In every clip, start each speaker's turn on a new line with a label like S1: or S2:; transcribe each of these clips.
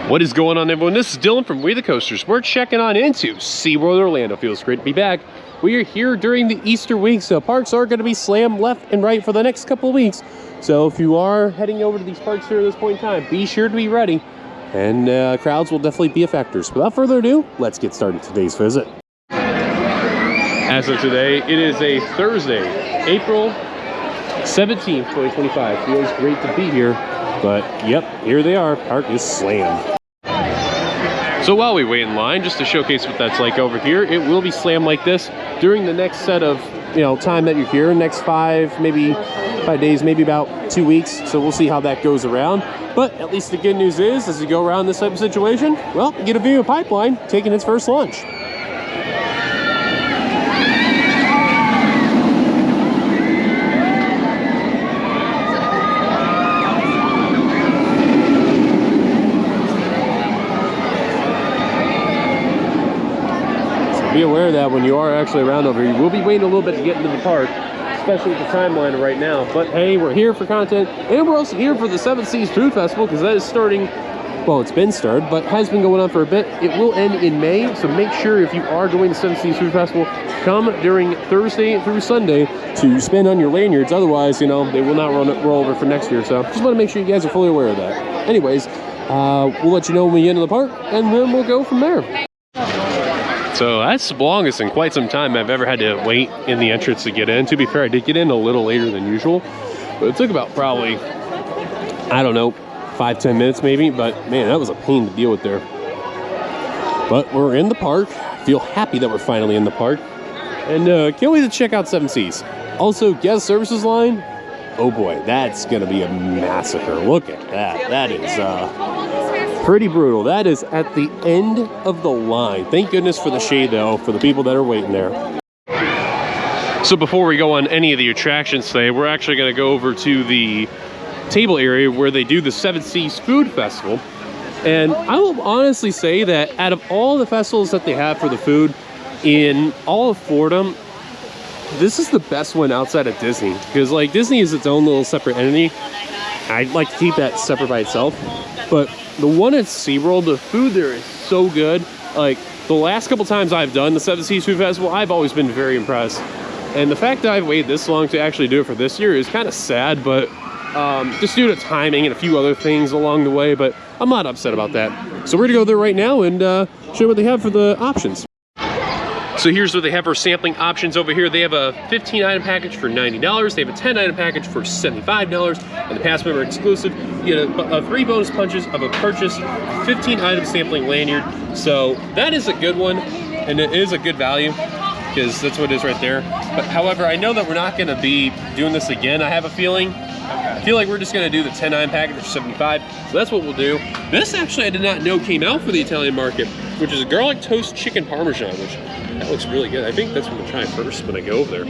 S1: What is going on, everyone? This is Dillon from WeTheCoasters. We're checking on into SeaWorld Orlando. Feels great to be back. We are here during the Easter week, so parks are going to be slammed left and right for the next couple of weeks. So if you are heading over to these parks here at this point in time, be sure to be ready. And crowds will definitely be a factor. So without further ado, let's get started today's visit. As of today, it is a Thursday, April 17th, 2025. Feels great to be here. But yep, here they are. Park is slammed. So while we wait in line, just to showcase what that's like over here, it will be slammed like this during the next set of, time that you're here. Next 5 days, maybe about 2 weeks. So we'll see how that goes around. But at least the good news is, as you go around this type of situation, well, you get a view of Pipeline taking its first lunch. Be aware that when you are actually around over here, you will be waiting a little bit to get into the park, especially with the timeline right now. But hey, we're here for content, and we're also here for the 7 Seas Food Festival, because that is starting, well, it's been started, but has been going on for a bit. It will end in May, so make sure if you are going to 7 Seas Food Festival, come during Thursday through Sunday to spend on your lanyards. Otherwise, they will not roll over for next year. So just want to make sure you guys are fully aware of that. Anyways, we'll let you know when we get into the park, and then we'll go from there. So that's the longest in quite some time I've ever had to wait in the entrance to get in. To be fair, I did get in a little later than usual, but it took about probably, I don't know, 5-10 minutes maybe, but man, that was a pain to deal with there. But we're in the park. I feel happy that we're finally in the park, and can't wait to check out 7 Seas. Also, guest services line, oh boy, that's gonna be a massacre. Look at that. That is pretty brutal. That is at the end of the line. Thank goodness for the shade, though, for the people that are waiting there. So before we go on any of the attractions today, we're actually going to go over to the table area where they do the 7 Seas Food Festival. And I will honestly say that out of all the festivals that they have for the food in all of Florida, this is the best one outside of Disney. Because, like, Disney is its own little separate entity. I'd like to keep that separate by itself. But the one at SeaWorld, the food there is so good. Like, the last couple times I've done the 7 Seas Food Festival, I've always been very impressed. And the fact that I've waited this long to actually do it for this year is kind of sad, but just due to timing and a few other things along the way, but I'm not upset about that. So we're gonna go there right now and show you what they have for the options. So here's what they have for sampling options over here. They have a 15-item package for $90. They have a 10-item package for $75. And the pass member exclusive, you get 3 bonus punches of a purchase, 15-item sampling lanyard. So that is a good one, and it is a good value, because that's what it is right there. But however, I know that we're not gonna be doing this again, I have a feeling. I feel like we're just gonna do the 10-item package for $75. So that's what we'll do. This actually I did not know came out for the Italian market, which is a garlic toast chicken parmesan, which that looks really good. I think that's what I'm gonna try first when I go over there.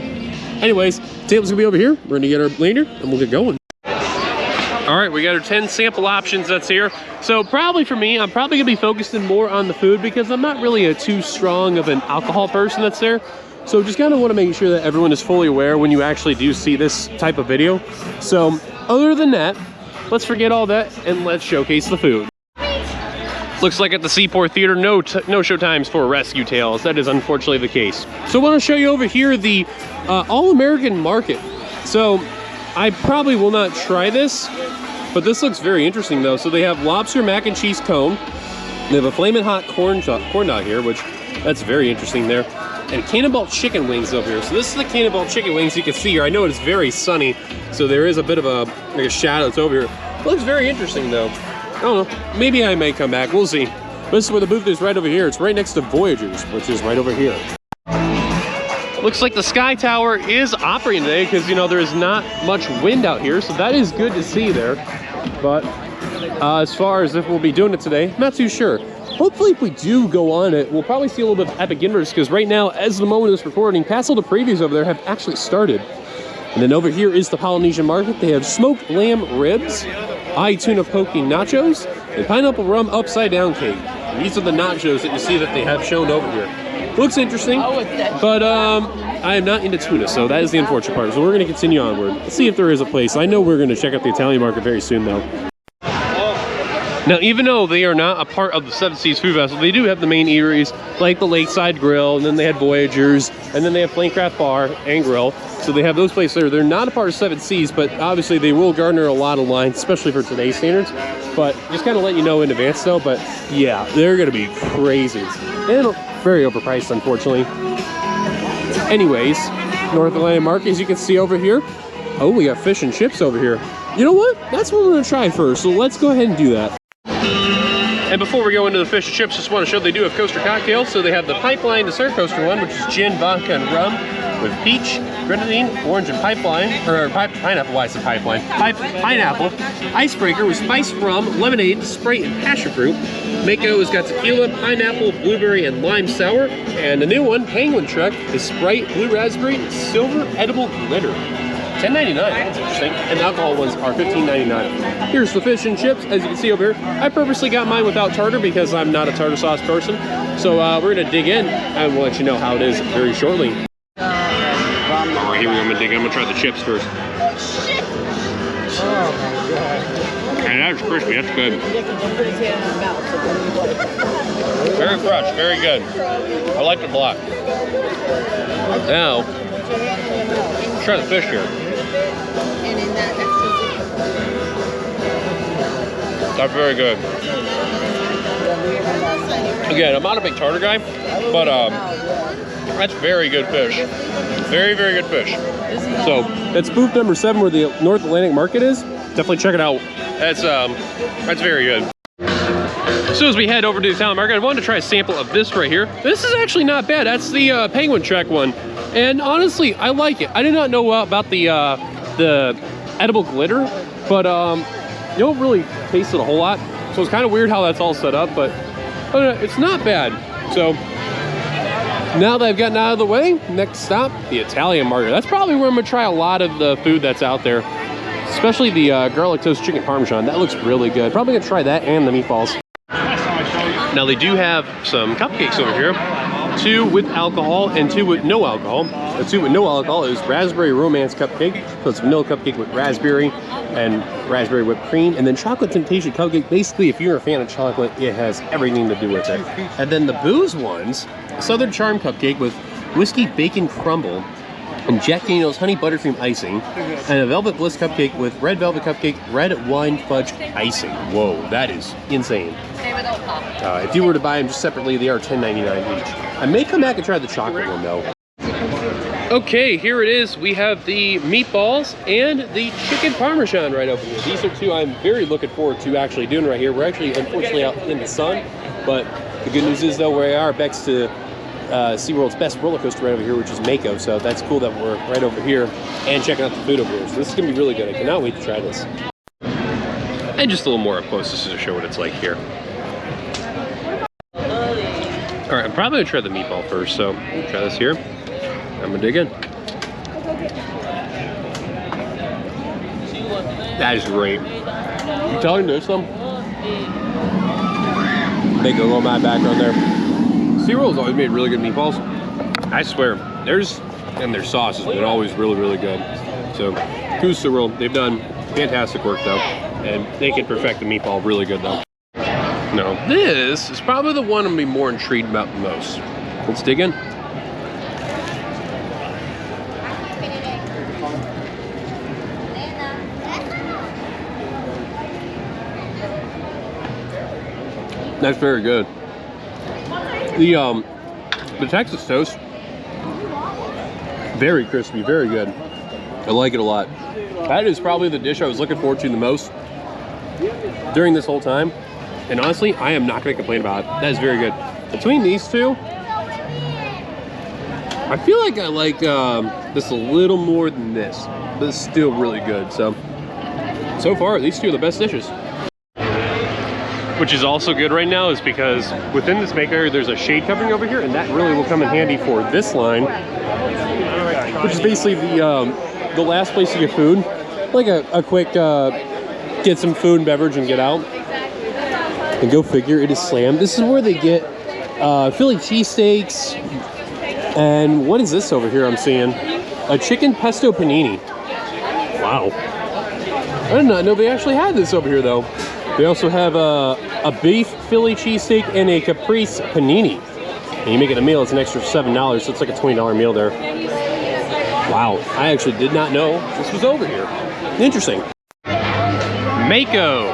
S1: Anyways, table's gonna be over here. We're gonna get our lanyard and we'll get going. All right, we got our 10 sample options that's here. So probably for me, I'm probably gonna be focusing more on the food because I'm not really too strong of an alcohol person that's there. So just kind of want to make sure that everyone is fully aware when you actually do see this type of video. So other than that, let's forget all that and let's showcase the food. Looks like at the Seaport Theater, no show times for Rescue Tales. That is unfortunately the case. So I want to show you over here the All-American Market. So I probably will not try this, but this looks very interesting though. So they have lobster mac and cheese cone. They have a flamin' hot corn dog here, which that's very interesting there. And cannonball chicken wings over here. So this is the cannonball chicken wings you can see here. I know it's very sunny, so there is a bit of a shadow that's over here. It looks very interesting though. I don't know, maybe I may come back, we'll see. This is where the booth is, right over here. It's right next to Voyagers, which is right over here. Looks like the Sky Tower is operating today because, there is not much wind out here, so that is good to see there. But as far as if we'll be doing it today, I'm not too sure. Hopefully if we do go on it, we'll probably see a little bit of Epic Universe, because right now, as the moment of this recording, past all the previews over there have actually started. And then over here is the Polynesian Market. They have smoked lamb ribs, eye tuna poke nachos, and pineapple rum upside down cake. And these are the nachos that you see that they have shown over here. Looks interesting, but I am not into tuna, so that is the unfortunate part. So we're going to continue onward. Let's see if there is a place. I know we're going to check out the Italian Market very soon, though. Now, even though they are not a part of the Seven Seas Food Festival, they do have the main eateries like the Lakeside Grill, and then they had Voyagers, and then they have Flamecraft Bar and Grill. So they have those places there. They're not a part of Seven Seas, but obviously they will garner a lot of lines, especially for today's standards. But just kind of let you know in advance though, but yeah, they're gonna be crazy. And very overpriced, unfortunately. Anyways, North Atlantic Market, as you can see over here. Oh, we got fish and chips over here. You know what? That's what we're gonna try first, so let's go ahead and do that. And before we go into the fish and chips, just want to show they do have coaster cocktails. So they have the Pipeline dessert coaster one, which is gin, vodka, and rum with peach, grenadine, orange, and pineapple. Why is it pipeline? Pineapple, icebreaker with spiced rum, lemonade, Sprite, and passion fruit. Mako has got tequila, pineapple, blueberry, and lime sour. And the new one, Penguin Trek, is Sprite, blue raspberry, silver edible glitter. $10.99, that's interesting. And the alcohol ones are $15.99. Here's the fish and chips, as you can see over here. I purposely got mine without tartar because I'm not a tartar sauce person. So we're gonna dig in and we'll let you know how it is very shortly. All right, here we go, I'm gonna dig in. I'm gonna try the chips first.
S2: Oh my god.
S1: And that's crispy, that's good. Very fresh, very good. I like it a lot. Now, let's try the fish here. That's very good. Again, I'm not a big tartar guy, but that's very good fish. Very, very good fish. So that's booth number 7 where the North Atlantic Market is. Definitely check it out. That's very good. So as we head over to the Italian Market, I wanted to try a sample of this right here. This is actually not bad. That's the Penguin Trek one. And honestly, I like it. I did not know about the edible glitter, but you don't really taste it a whole lot. So it's kind of weird how that's all set up, but it's not bad. So now that I've gotten out of the way, next stop, the Italian Market. That's probably where I'm gonna try a lot of the food that's out there, especially the garlic toast chicken parmesan. That looks really good. Probably gonna try that and the meatballs. Now they do have some cupcakes over here. 2 with alcohol and 2 with no alcohol. The 2 with no alcohol is Raspberry Romance Cupcake. So it's vanilla cupcake with raspberry and raspberry whipped cream. And then Chocolate Temptation Cupcake. Basically, if you're a fan of chocolate, it has everything to do with it. And then the booze ones, Southern Charm Cupcake with whiskey bacon crumble and Jack Daniel's honey buttercream icing, and a Velvet Bliss Cupcake with red velvet cupcake, red wine fudge icing. Whoa, that is insane. If you were to buy them just separately, they are $10.99 each. I may come back and try the chocolate one though. Okay, here it is. We have the meatballs and the chicken parmesan right over here. These are 2 I'm very looking forward to actually doing right here. We're actually unfortunately out in the sun, but the good news is though we are next to SeaWorld's best roller coaster right over here, which is Mako. So that's cool that we're right over here and checking out the food over here. So this is gonna be really good. I cannot wait to try this. And just a little more up close, just to show what it's like here. All right, I'm probably gonna try the meatball first. So try this here. I'm gonna dig in. That is great. You telling this them? Make a little my background there. SeaWorld's always made really good meatballs. I swear, theirs and their sauce has been always really, really good. So, kudos to SeaWorld. They've done fantastic work though, and they can perfect the meatball really good though. Now, this is probably the one I'm gonna be more intrigued about the most. Let's dig in. That's very good. The Texas toast, very crispy, very good. I like it a lot. That is probably the dish I was looking forward to the most during this whole time. And honestly, I am not gonna complain about it. That is very good. Between these 2, I feel like I like this a little more than this, but it's still really good. So far, these 2 are the best dishes. Which is also good right now is because within this make area there's a shade covering over here, and that really will come in handy for this line, which is basically the last place to get food, like a quick get some food and beverage and get out. And go figure, it is slammed. This is where they get Philly cheesesteaks, and what is this over here I'm seeing? A chicken pesto panini. Wow. I did not know they actually had this over here though. They also have a beef Philly cheesesteak and a caprese panini. And you make it a meal, it's an extra $7, so it's like a $20 meal there. Wow, I actually did not know this was over here. Interesting. Mako,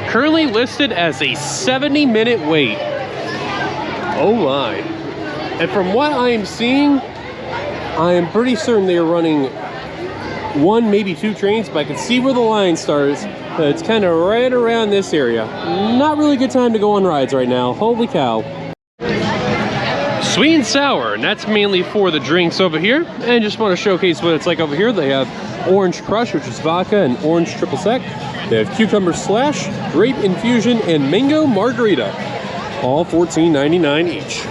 S1: currently listed as a 70-minute wait. Oh my. And from what I'm seeing, I am pretty certain they are running 1, maybe 2 trains, but I can see where the line starts. It's kind of right around this area. Not really a good time to go on rides right now. Holy cow. Sweet and sour, and that's mainly for the drinks over here. And just want to showcase what it's like over here. They have Orange Crush, which is vodka and orange triple sec. They have Cucumber Slash, Grape Infusion, and Mango Margarita. All $14.99 each.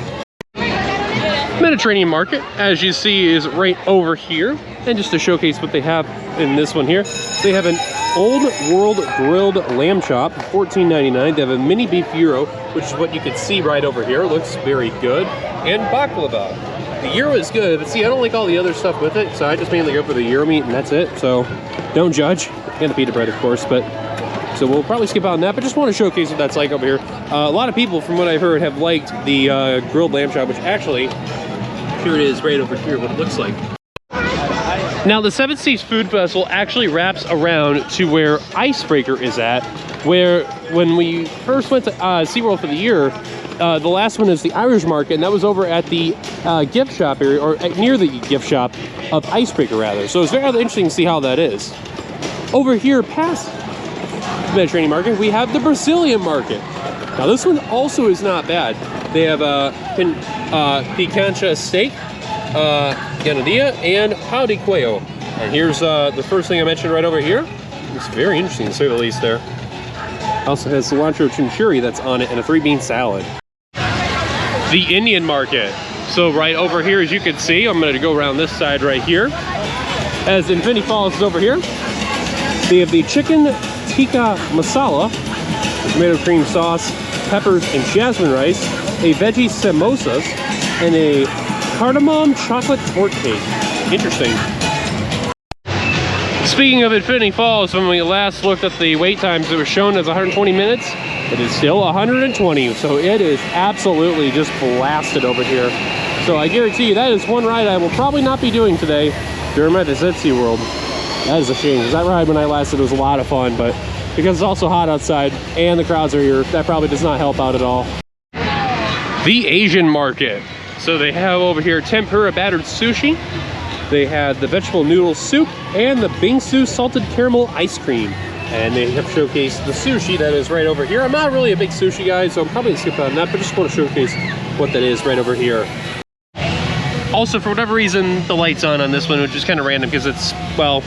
S1: Mediterranean Market, as you see, is right over here. And just to showcase what they have in this one here, they have an Old World Grilled Lamb Chop, $14.99. They have a mini beef gyro, which is what you can see right over here. It looks very good. And baklava. The gyro is good, but see, I don't like all the other stuff with it, so I just mainly go for the gyro meat, and that's it. So don't judge. And the pita bread, of course, but so we'll probably skip out on that, but just want to showcase what that's like over here. A lot of people, from what I've heard, have liked the grilled lamb chop, which actually, here it is right over here, what it looks like. Now, the Seven Seas Food Festival actually wraps around to where Icebreaker is at, where when we first went to SeaWorld for the year, the last one is the Irish Market, and that was over at the gift shop area, or near the gift shop of Icebreaker, rather. So it's very interesting to see how that is. Over here, past the Mediterranean Market, we have the Brazilian Market. Now, this one also is not bad. They have picanha steak, ganadilla, and pão de queijo. And here's the first thing I mentioned right over here. It's very interesting, to say the least there. Also has cilantro chimichurri that's on it, and a 3-bean salad. The Indian Market. So right over here, as you can see, I'm going to go around this side right here. As Infinity Falls is over here, they have the chicken tikka masala, tomato cream sauce, peppers, and jasmine rice, a veggie samosas, and a cardamom chocolate torte cake. Interesting. Speaking of Infinity Falls, when we last looked at the wait times, it was shown as 120 minutes. It is still 120, so it is absolutely just blasted over here. So I guarantee you that is one ride I will probably not be doing today during my visit at SeaWorld. That is a shame, because that ride when I last did was a lot of fun, but because it's also hot outside and the crowds are here, that probably does not help out at all. The Asian Market. So they have over here tempura battered sushi. They have the vegetable noodle soup and the bingsu salted caramel ice cream. And they have showcased the sushi that is right over here. I'm not really a big sushi guy, so I'm probably gonna skip on that, but just want to showcase what that is right over here. Also, for whatever reason, the light's on this one, which is kind of random because it's, well,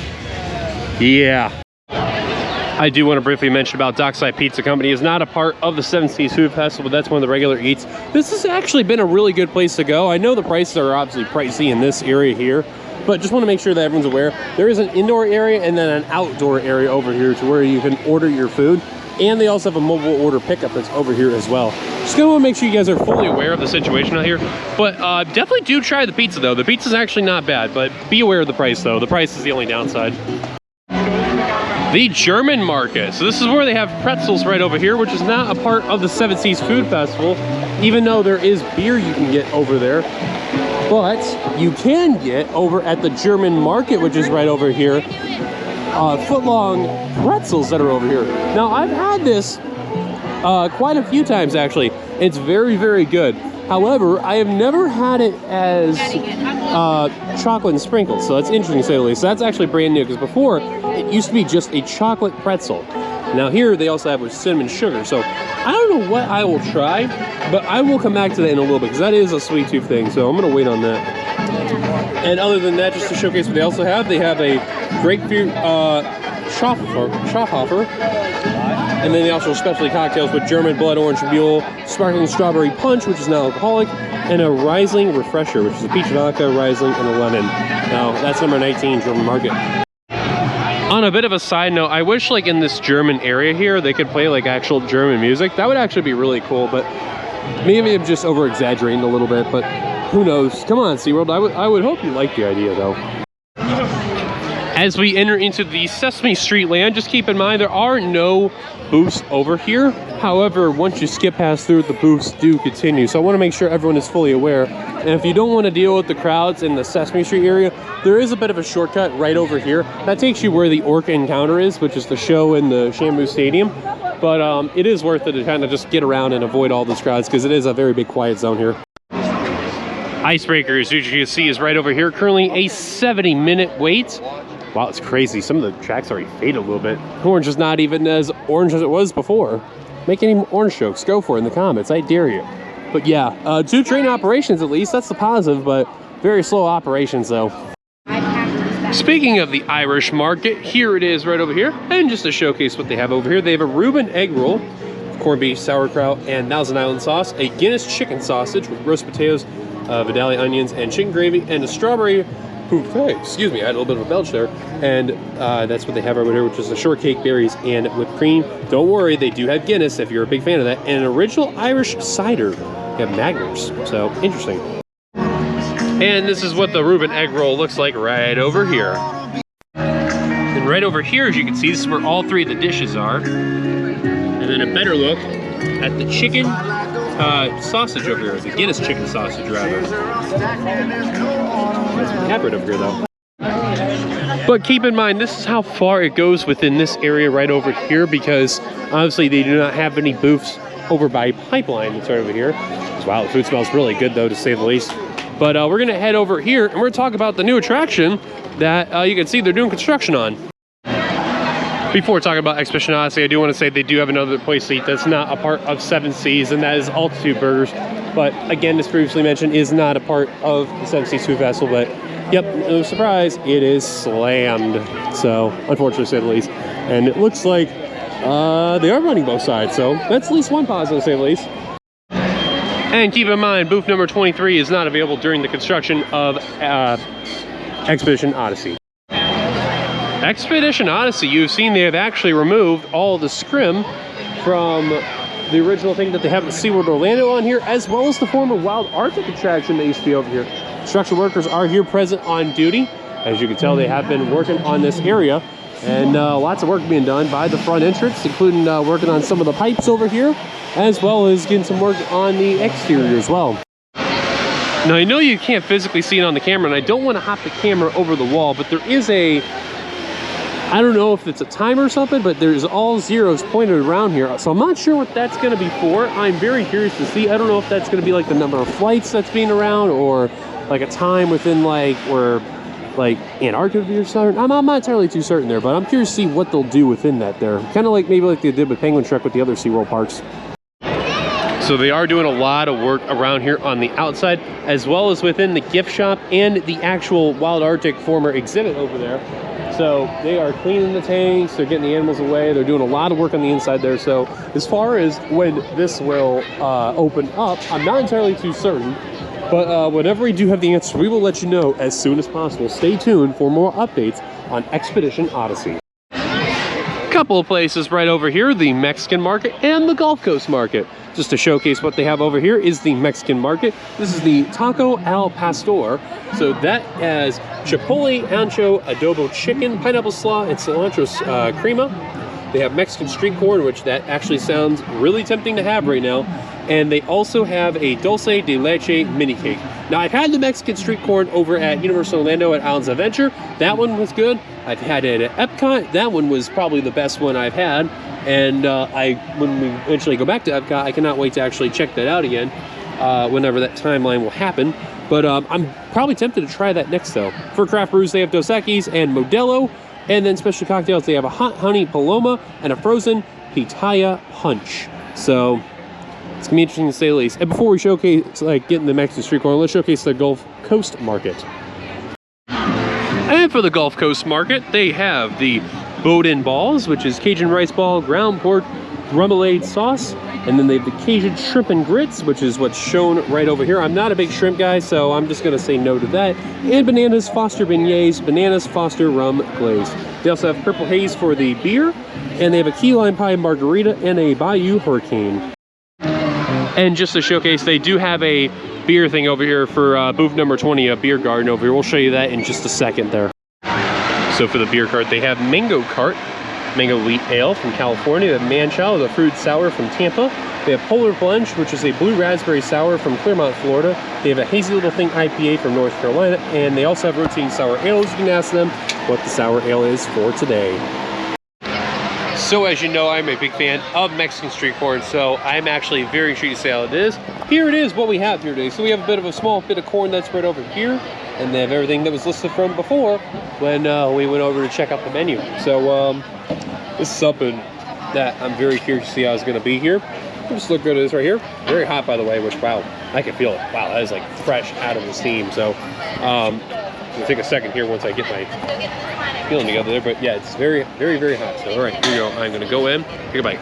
S1: yeah. I do want to briefly mention about Dockside Pizza Company. Is not a part of the Seven Seas Food Festival, but that's one of the regular eats. This has actually been a really good place to go. I know the prices are obviously pricey in this area here, but just want to make sure that everyone's aware. There is an indoor area and then an outdoor area over here to where you can order your food. And they also have a mobile order pickup that's over here as well. Just gonna want to make sure you guys are fully aware of the situation out here. But definitely do try the pizza though. The pizza's actually not bad, but be aware of the price though. The price is the only downside. The German Market. So this is where they have pretzels right over here, which is not a part of the Seven Seas Food Festival, even though there is beer you can get over there. But you can get over at the German Market, which is right over here, foot-long pretzels that are over here. Now, I've had this quite a few times, actually. It's very, very good. However, I have never had it as chocolate and sprinkles, so that's interesting to say the least. So that's actually brand new, because before, it used to be just a chocolate pretzel. Now here, they also have with cinnamon sugar, so I don't know what I will try, but I will come back to that in a little bit, because that is a sweet tooth thing, so I'm going to wait on that. And other than that, just to showcase what they also have, they have a grapefruit Schaffhofer, and then they also have specialty cocktails with German Blood Orange Mule, Sparkling Strawberry Punch, which is non-alcoholic, and a Riesling Refresher, which is a peach vodka, Riesling, and a lemon. Now, that's number 19, German Market. On a bit of a side note, I wish like in this German area here, they could play like actual German music. That would actually be really cool, but maybe I'm just over-exaggerating a little bit, but who knows? Come on, SeaWorld. I would hope you like the idea, though. As we enter into the Sesame Street land, just keep in mind there are no booths over here. However, once you skip past through, the booths do continue. So I want to make sure everyone is fully aware. And if you don't want to deal with the crowds in the Sesame Street area, there is a bit of a shortcut right over here. That takes you where the Orca Encounter is, which is the show in the Shamu Stadium. But it is worth it to kind of just get around and avoid all those crowds because it is a very big quiet zone here. Icebreakers, as you can see, is right over here. Currently a 70-minute wait. Wow, it's crazy. Some of the tracks already faded a little bit. Orange is not even as orange as it was before. Make any orange jokes, go for it in the comments. I dare you. But yeah, 2 train operations at least. That's the positive, but very slow operations though. Speaking of the Irish market, here it is right over here. And just to showcase what they have over here, they have a Reuben egg roll, corned beef, sauerkraut, and Thousand Island sauce, a Guinness chicken sausage with roast potatoes, Vidalia onions, and chicken gravy, and a strawberry buffet. Excuse me, I had a little bit of a belch there. And that's what they have over here, which is the shortcake, berries, and whipped cream. Don't worry, they do have Guinness if you're a big fan of that. And an original Irish cider. They have Magners, so interesting. And this is what the Reuben egg roll looks like right over here. And right over here, as you can see, this is where all 3 of the dishes are. And then a better look at the chicken sausage over here, the Guinness chicken sausage rather. That's happening over here though. But keep in mind, this is how far it goes within this area right over here, because obviously they do not have any booths over by Pipeline that's right over here. Wow, the food smells really good though, to say the least. But we're gonna head over here and we're gonna talk about the new attraction that you can see they're doing construction on. Before talking about Expedition Odyssey, I do want to say they do have another place to eat that's not a part of 7 Seas, and that is Altitude Burgers. But again, as previously mentioned, is not a part of the 7 Seas Food Festival. But yep, no surprise, it is slammed. So, unfortunately, to say the least. And it looks like they are running both sides. So that's at least one positive, to say the least. And keep in mind, booth number 23 is not available during the construction of Expedition Odyssey. Expedition Odyssey, you've seen they have actually removed all the scrim from the original thing that they have at SeaWorld Orlando on here, as well as the former Wild Arctic attraction that used to be over here. Construction workers are here present on duty. As you can tell, they have been working on this area, and lots of work being done by the front entrance, including working on some of the pipes over here, as well as getting some work on the exterior as well. Now, I know you can't physically see it on the camera, and I don't want to hop the camera over the wall, but there is a, I don't know if it's a timer or something, but there's all zeros pointed around here. So I'm not sure what that's going to be for. I'm very curious to see. I don't know if that's going to be like the number of flights that's being around, or like a time within like where like Antarctica or something. I'm not entirely too certain there, but I'm curious to see what they'll do within that there. Kind of like maybe like they did with Penguin Trek with the other SeaWorld parks. So they are doing a lot of work around here on the outside, as well as within the gift shop and the actual Wild Arctic former exhibit over there. So they are cleaning the tanks, they're getting the animals away, they're doing a lot of work on the inside there. So as far as when this will open up, I'm not entirely too certain. But whenever we do have the answer, we will let you know as soon as possible. Stay tuned for more updates on Expedition Odyssey. Couple of places right over here, the Mexican market and the Gulf Coast market. Just to showcase what they have over here is the Mexican market. This is the Taco al Pastor. So that has chipotle, ancho, adobo chicken, pineapple slaw, and cilantro crema. They have Mexican street corn, which that actually sounds really tempting to have right now. And they also have a dulce de leche mini cake. Now, I've had the Mexican street corn over at Universal Orlando at Islands of Adventure. That one was good. I've had it at Epcot. That one was probably the best one I've had. And when we eventually go back to Epcot, I cannot wait to actually check that out again whenever that timeline will happen. But I'm probably tempted to try that next, though. For craft brews, they have Dos Equis and Modelo. And then special cocktails, they have a hot honey paloma and a frozen pitaya punch. So it's gonna be interesting to say the least. And before we showcase like getting the Mexican street corn, let's showcase the Gulf Coast market. And for the Gulf Coast market, they have the Boudin balls, which is Cajun rice ball, ground pork, remoulade sauce, and then they have the Cajun shrimp and grits, which is what's shown right over here. I'm not a big shrimp guy, so I'm just gonna say no to that. And bananas Foster beignets, bananas Foster rum glaze. They also have purple haze for the beer, and they have a key lime pie margarita and a Bayou hurricane. And just to showcase, they do have a beer thing over here for booth number 20, a beer garden over here. We'll show you that in just a second there. So for the beer cart, they have Mango Cart, Mango Wheat Ale from California. They have Manchow, the Fruit Sour from Tampa. They have Polar Plunge, which is a Blue Raspberry Sour from Claremont, Florida. They have a Hazy Little Thing IPA from North Carolina. And they also have Rotating Sour Ales. You can ask them what the sour ale is for today. So as you know, I'm a big fan of Mexican street corn, so I'm actually very intrigued to see how it is. Here it is, what we have here today. So we have a bit of a small bit of corn that's spread over here, and they have everything that was listed from before when we went over to check out the menu. So this is something that I'm very curious to see how it's going to be here. Just look good at this right here. Very hot, by the way, which, wow, I can feel it. Wow, that is like fresh out of the steam. So it'll take a second here once I get my feeling together there, but yeah, it's very, very, very hot. So all right, here we go. I'm gonna go in, take a bite.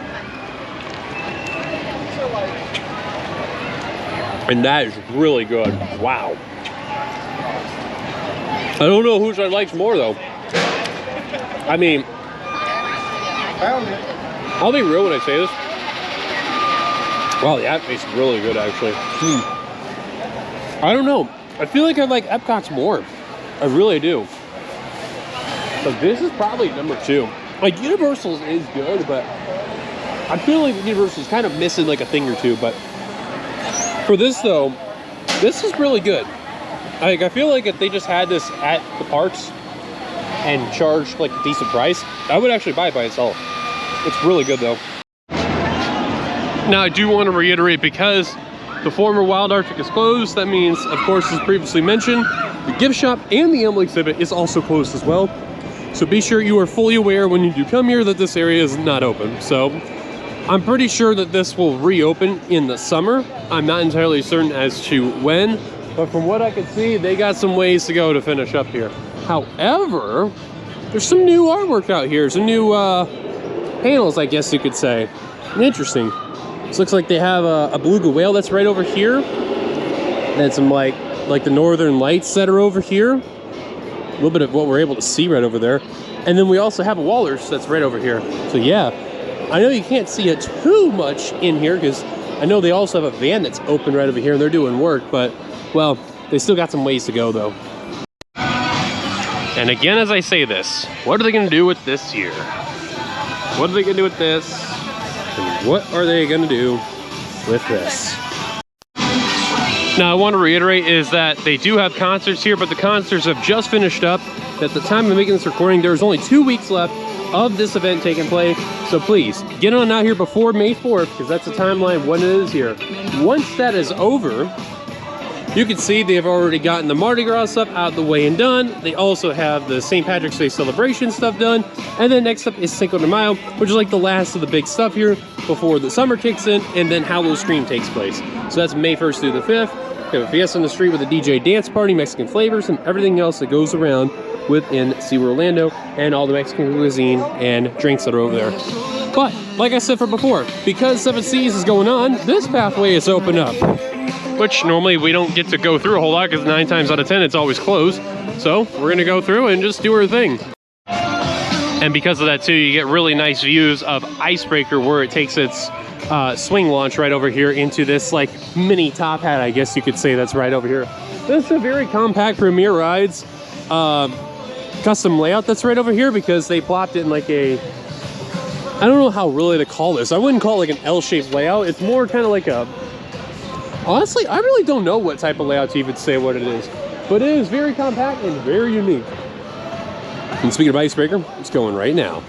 S1: And that is really good. Wow. I don't know whose I liked more though. I mean, I'll be real when I say this. Wow, that tastes really good actually. I don't know. I feel like I like Epcot's more. I really do. But this is probably number 2. Like Universal's is good, but I feel like Universal's kind of missing like a thing or two. But for this though, this is really good. Like I feel like if they just had this at the parks and charged like a decent price, I would actually buy it by itself. It's really good though. Now I do want to reiterate, because the former Wild Arctic is closed, that means, of course, as previously mentioned, the gift shop and the Emily exhibit is also closed as well. So be sure you are fully aware when you do come here that this area is not open. So I'm pretty sure that this will reopen in the summer. I'm not entirely certain as to when, but from what I can see, they got some ways to go to finish up here. However, there's some new artwork out here, some new panels, I guess you could say. Interesting. This looks like they have a beluga whale that's right over here. And some like the northern lights that are over here. A little bit of what we're able to see right over there. And then we also have a walrus that's right over here. So yeah, I know you can't see it too much in here because I know they also have a van that's open right over here and they're doing work, but well, they still got some ways to go though. And again, as I say this, what are they gonna do with this here? What are they gonna do with this? And what are they gonna do with this? Now I want to reiterate is that they do have concerts here, but the concerts have just finished up. At the time of making this recording, there's only 2 weeks left of this event taking place. So please, get on out here before May 4th, because that's the timeline when it is here. Once that is over, you can see they've already gotten the Mardi Gras stuff out of the way and done. They also have the St. Patrick's Day celebration stuff done. And then next up is Cinco de Mayo, which is like the last of the big stuff here before the summer kicks in, and then Halloween takes place. So that's May 1st through the 5th. We have a fiesta on the street with a DJ dance party, Mexican flavors, and everything else that goes around within SeaWorld Orlando, and all the Mexican cuisine and drinks that are over there. But, like I said from before, because 7 Seas is going on, this pathway is open up. Which normally we don't get to go through a whole lot, because 9 times out of 10 it's always closed. So we're gonna go through and just do our thing. And because of that too, you get really nice views of Icebreaker, where it takes its swing launch right over here into this like mini top hat, I guess you could say, that's right over here. This is a very compact Premier Rides custom layout that's right over here, because they plopped it in like a, I don't know how really to call this. I wouldn't call it like an L-shaped layout. It's more kind of like a, honestly, I really don't know what type of layout to even say what it is, but it is very compact and very unique. And speaking of Icebreaker, it's going right now.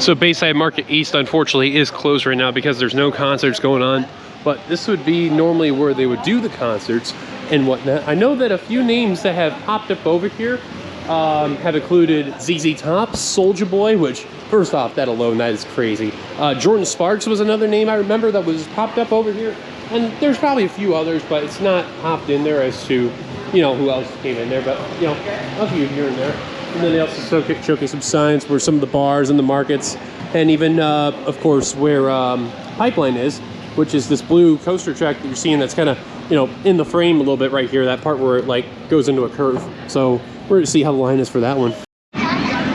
S1: So Bayside Market East, unfortunately, is closed right now because there's no concerts going on. But this would be normally where they would do the concerts and whatnot. I know that a few names that have popped up over here have included ZZ Top, Soulja Boy, which, first off, that alone, that is crazy. Jordan Sparks was another name I remember that was popped up over here. and there's probably a few others, but it's not hopped in there as to, you know, who else came in there, but, you know, a few here and there. And then they also showcase some signs where some of the bars and the markets, and even, of course, where Pipeline is, which is this blue coaster track that you're seeing that's kind of, you know, in the frame a little bit right here, that part where it, like, goes into a curve. So we're going to see how the line is for that one.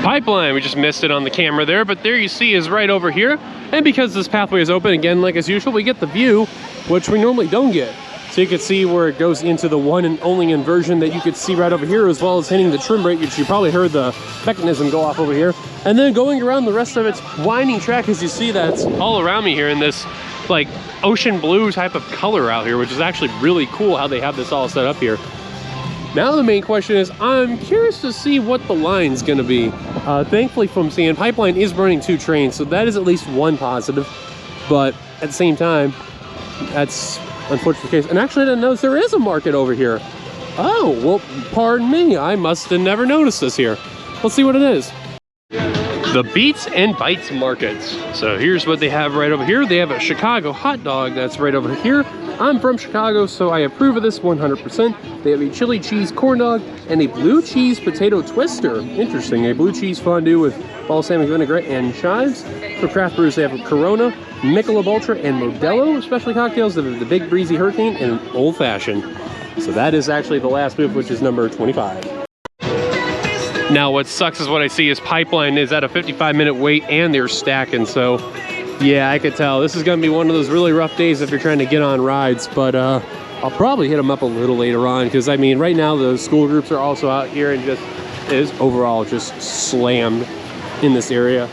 S1: Pipeline, we just missed it on the camera there, but there you see is right over here. And because this pathway is open, again, like as usual, we get the view, which we normally don't get. So you can see where it goes into the one and only inversion that you could see right over here, as well as hitting the trim brake, which you probably heard the mechanism go off over here. And then going around the rest of its winding track, as you see that's all around me here in this like ocean blue type of color out here, which is actually really cool how they have this all set up here. Now the main question is, I'm curious to see what the line's gonna be. Thankfully from seeing, Pipeline is running 2 trains, so that is at least one positive. But at the same time, that's unfortunate case. And actually I didn't notice there is a market over here. Oh, well, pardon me. I must have never noticed this here. Let's see what it is. The Beats and Bites Markets. So here's what they have right over here. They have a Chicago hot dog that's right over here. I'm from Chicago, so I approve of this 100%. They have a chili cheese corn dog and a blue cheese potato twister. Interesting, a blue cheese fondue with balsamic vinaigrette and chives. For craft brews, they have a Corona, Michelob Ultra, and Modelo. Specialty cocktails, they have the Big Breezy Hurricane and an Old Fashioned. So that is actually the last booth, which is number 25. Now what sucks is what I see is Pipeline is at a 55-minute wait and they're stacking, so yeah, I could tell this is going to be one of those really rough days if you're trying to get on rides, but I'll probably hit them up a little later on, because I mean right now the school groups are also out here and just is overall just slammed in this area.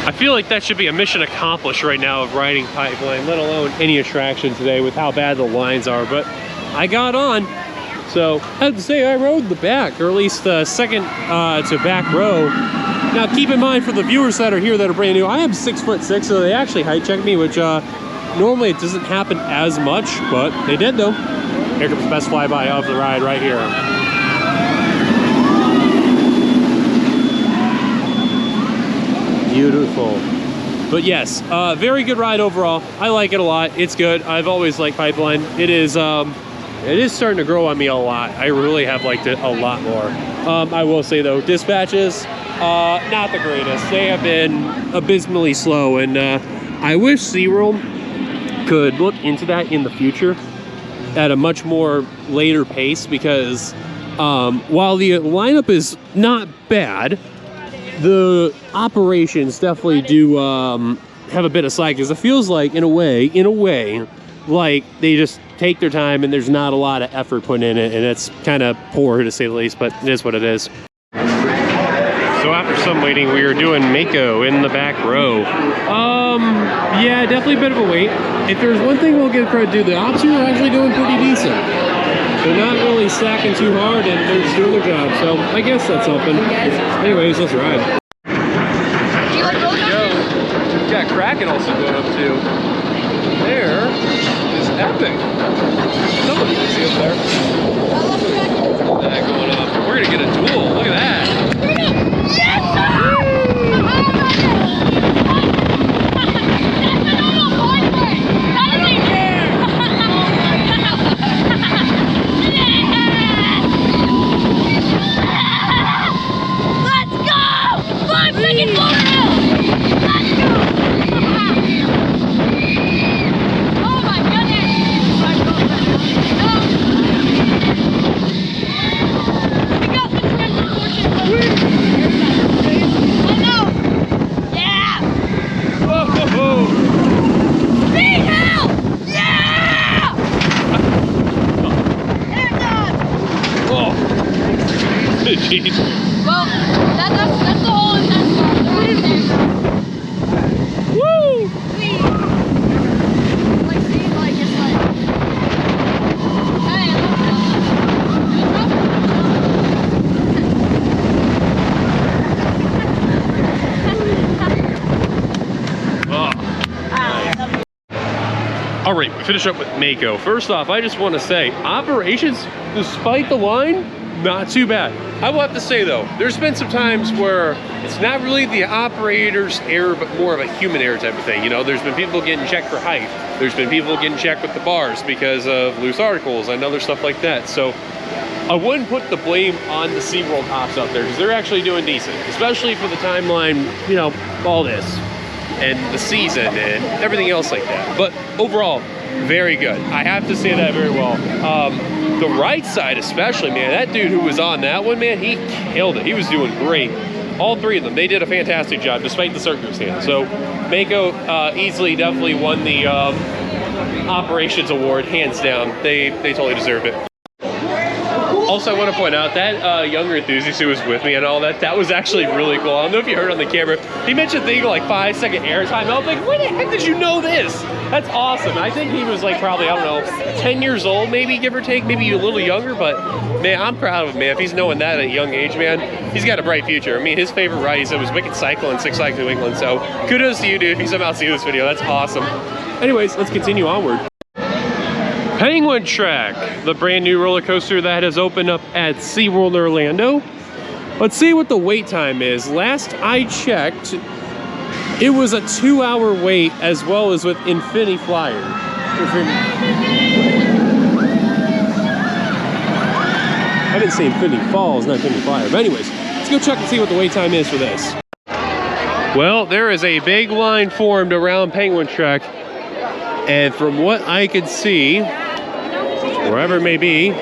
S1: I feel like that should be a mission accomplished right now of riding Pipeline, let alone any attraction today with how bad the lines are, but I got on. So I have to say I rode the back, or at least the second to back row. Now keep in mind for the viewers that are here that are brand new, I am 6'6", so they actually height checked me, which normally it doesn't happen as much, but they did though. Here comes the best flyby of the ride right here. Beautiful. But yes, very good ride overall. I like it a lot. It's good. I've always liked Pipeline. It is starting to grow on me a lot. I really have liked it a lot more. I will say though, dispatches, not the greatest. They have been abysmally slow, and I wish SeaWorld could look into that in the future at a much more later pace, because while the lineup is not bad, the operations definitely do have a bit of slack, because it feels like in a way like they just take their time and there's not a lot of effort put in it, and it's kind of poor to say the least, but it is what it is. So after some waiting, we are doing Mako in the back row. Yeah, definitely a bit of a wait. If there's one thing we'll give credit to, the ops here are actually doing pretty decent. They're not really stacking too hard, and they're just doing their job, so I guess that's something. Anyways, let's ride. There we go. We've got Kraken also going up too. There is Epic. Somebody can see up there. Look at that going up. We're gonna get a duel. Look at that. speed.
S3: Well, that's the whole intention.
S1: Woo!
S3: Like, see, like, it's like, hey,
S1: All right, we finish up with Mako. First off, I just want to say, operations, despite the line, not too bad. I will have to say though, there's been some times where it's not really the operator's error, but more of a human error type of thing. You know, there's been people getting checked for height. There's been people getting checked with the bars because of loose articles and other stuff like that. So I wouldn't put the blame on the SeaWorld ops out there because they're actually doing decent, especially for the timeline, you know, all this and the season and everything else like that. But overall, very good. I have to say that very well. The right side especially, man, that dude who was on that one, man, he killed it. He was doing great. All three of them, they did a fantastic job despite the circumstance. So Mako easily definitely won the operations award, hands down. They totally deserve it. Also, I want to point out that younger enthusiast who was with me and all that, that was actually really cool. I don't know if you heard on the camera. He mentioned things like 5-second airtime. I was like, where the heck did you know this? That's awesome. I think he was like probably, I don't know, 10 years old maybe, give or take, maybe a little younger. But man, I'm proud of him, man. If he's knowing that at a young age, man, he's got a bright future. I mean, his favorite ride, he said, was Wicked Cycle and Six Flags New England. So kudos to you, dude, if you somehow see this video. That's awesome. Anyways, let's continue onward. Penguin Track, the brand new roller coaster that has opened up at SeaWorld Orlando. Let's see what the wait time is. Last I checked, it was a 2-hour wait, as well as with Infinity Flyer. I didn't say Infinity Falls, not Infinity Flyer. But anyways, let's go check and see what the wait time is for this. Well, there is a big line formed around Penguin Track. And from what I could see, wherever it may be.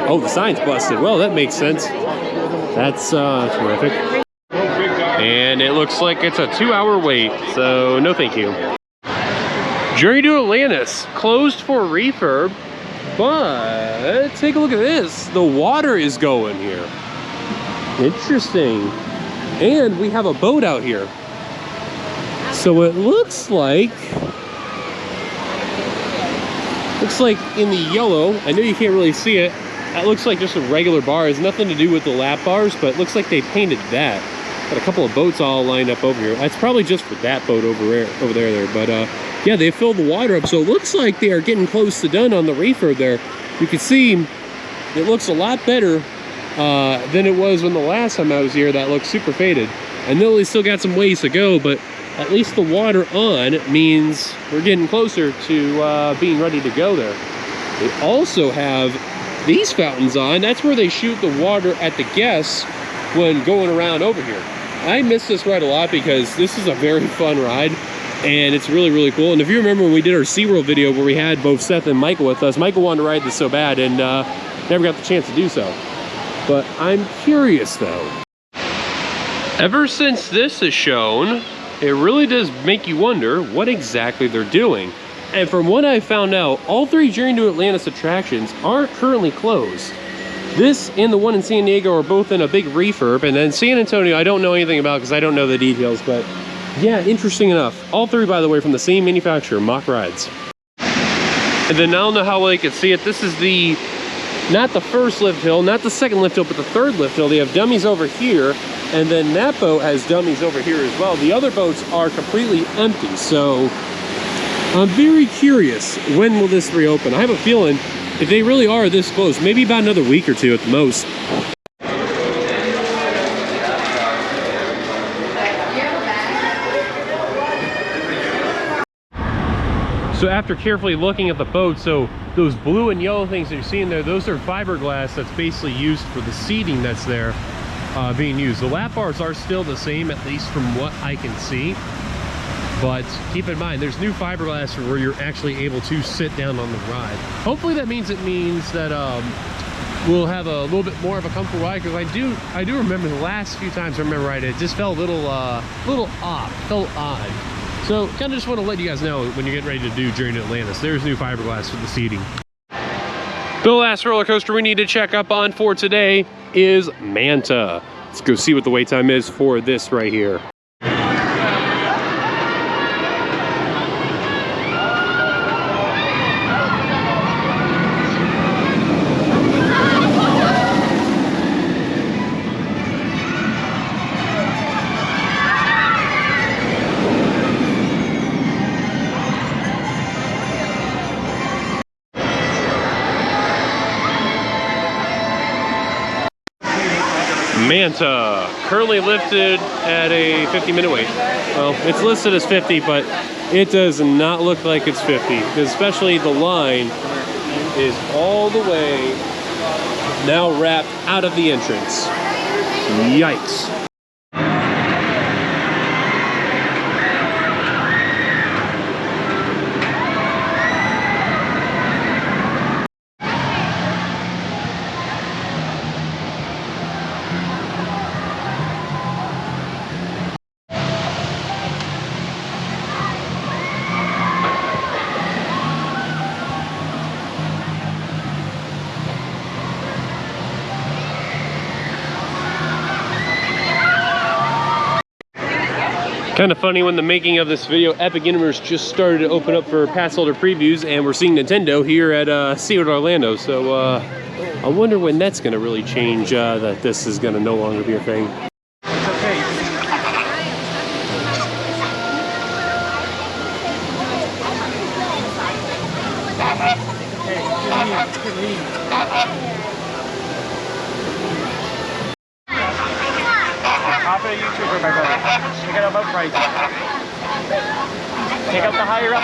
S1: Oh, the sign's busted. Well, that makes sense. That's terrific. And it looks like it's a 2-hour wait, so no thank you. Journey to Atlantis, closed for refurb, but take a look at this. The water is going here. Interesting. And we have a boat out here. So it looks like in the yellow, I know you can't really see it, that looks like just a regular bar. It has nothing to do with the lap bars, but it looks like they painted that. Got a couple of boats all lined up over here. That's probably just for that boat over there. But yeah, they filled the water up, so it looks like they are getting close to done on the refurb there. You can see it looks a lot better than it was when the last time I was here. That looked super faded. I know they still got some ways to go, but at least the water on means we're getting closer to being ready to go there. They also have these fountains on. That's where they shoot the water at the guests when going around over here. I miss this ride a lot because this is a very fun ride and it's really, really cool. And if you remember when we did our SeaWorld video where we had both Seth and Michael with us, Michael wanted to ride this so bad and never got the chance to do so. But I'm curious though. Ever since this is shown, it really does make you wonder what exactly they're doing. And from what I found out, all 3 Journey to Atlantis attractions are currently closed. This and the one in San Diego are both in a big refurb, and then San Antonio I don't know anything about because I don't know the details, but yeah, interesting enough. All 3, by the way, from the same manufacturer, Mock Rides. And then I don't know how well you can see it. This is the, not the first lift hill, not the second lift hill, but the third lift hill. They have dummies over here. And then that boat has dummies over here as well. The other boats are completely empty. So I'm very curious, when will this reopen? I have a feeling if they really are this close, maybe about another week or 2 at the most. So after carefully looking at the boat, so those blue and yellow things that you're seeing there, those are fiberglass that's basically used for the seating that's there. Being used. The lap bars are still the same, at least from what I can see, but keep in mind there's new fiberglass where you're actually able to sit down on the ride. Hopefully that means that we'll have a little bit more of a comfortable ride, because I do remember the last few times I remember riding it just felt a little off, felt odd. So kind of just want to let you guys know when you're getting ready to do Journey to Atlantis, there's new fiberglass for the seating. The last roller coaster we need to check up on for today is Manta. Let's go see what the wait time is for this right here. Manta, currently listed at a 50-minute wait. Well, it's listed as 50, but it does not look like it's 50, especially the line is all the way now wrapped out of the entrance. Yikes. Kind of funny, when the making of this video, Epic Universe just started to open up for pass holder previews, and we're seeing Nintendo here at SeaWorld Orlando. So I wonder when that's going to really change, that this is going to no longer be a thing.
S2: After the YouTuber, my brother. Check it out about price. Take out the higher up.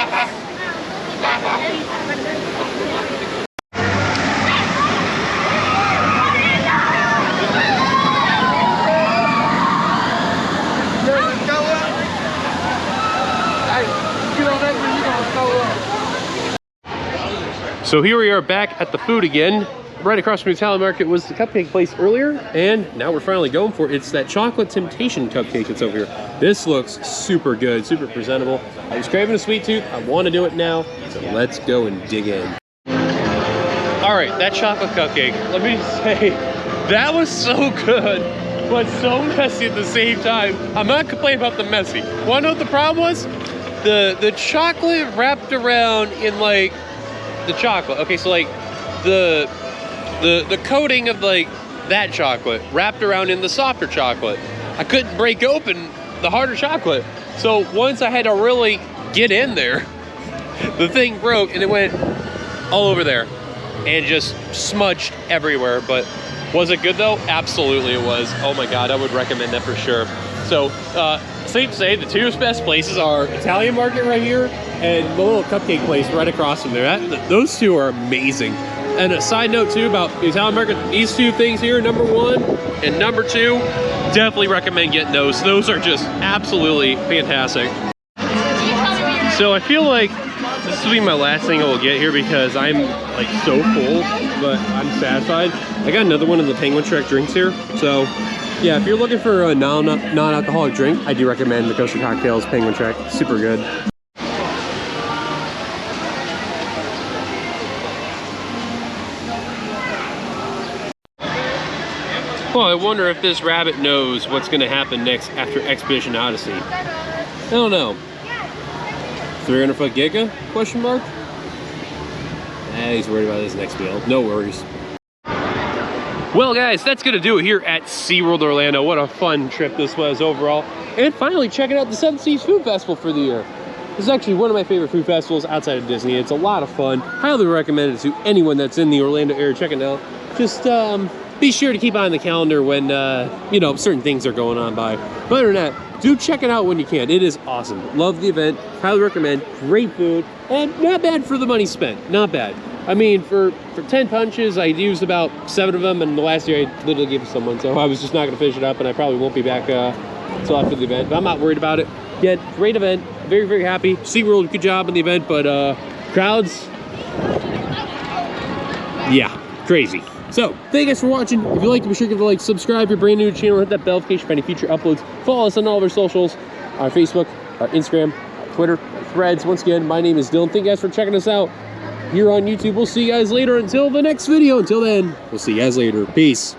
S1: So here we are back at the food again. Right across from the Italian market was the cupcake place earlier, and now we're finally going for it. It's that chocolate temptation cupcake that's over here. This looks super good, super presentable. I was craving a sweet tooth. I want to do it now, so let's go and dig in. All right, that chocolate cupcake, let me say, that was so good, but so messy at the same time. I'm not complaining about the messy. Wanna know what the problem was? The chocolate wrapped around in like the chocolate. Okay, so like the coating of like that chocolate wrapped around in the softer chocolate. I couldn't break open the harder chocolate. So once I had to really get in there, the thing broke and it went all over there and just smudged everywhere. But was it good though? Absolutely it was. Oh my God, I would recommend that for sure. So safe to say the two best places are Italian market right here and the little cupcake place right across from there. Those two are amazing. And a side note too about the Italian market, these two things here, number one and number two, definitely recommend getting those. Those are just absolutely fantastic. So I feel like this will be my last thing I will get here because I'm like so full, but I'm satisfied. I got another one of the Penguin Trek drinks here. So yeah, if you're looking for a non-alcoholic drink, I do recommend the Coaster Cocktails Penguin Trek. Super good. Well, I wonder if this rabbit knows what's going to happen next after Expedition Odyssey. I don't know. 300-foot Giga? Question mark? He's worried about his next meal. No worries. Well, guys, that's going to do it here at SeaWorld Orlando. What a fun trip this was overall. And finally, checking out the Seven Seas Food Festival for the year. This is actually one of my favorite food festivals outside of Disney. It's a lot of fun. Highly recommend it to anyone that's in the Orlando area. Check it out. Just, be sure to keep on the calendar when, you know, certain things are going on by. But other than that, do check it out when you can. It is awesome. Love the event. Highly recommend. Great food. And not bad for the money spent. Not bad. I mean, for 10 punches, I used about 7 of them. And the last year, I literally gave it to someone. So I was just not going to finish it up. And I probably won't be back until after the event. But I'm not worried about it. Yet, great event. Very, very happy. SeaWorld, good job on the event. But crowds, yeah, crazy. So, thank you guys for watching. If you liked it, be sure to give it a like, subscribe if you're brand new to the channel, hit that bell notification for any future uploads. Follow us on all of our socials, our Facebook, our Instagram, our Twitter, our Threads. Once again, my name is Dylan. Thank you guys for checking us out. here on YouTube. We'll see you guys later until the next video. Until then, we'll see you guys later. Peace.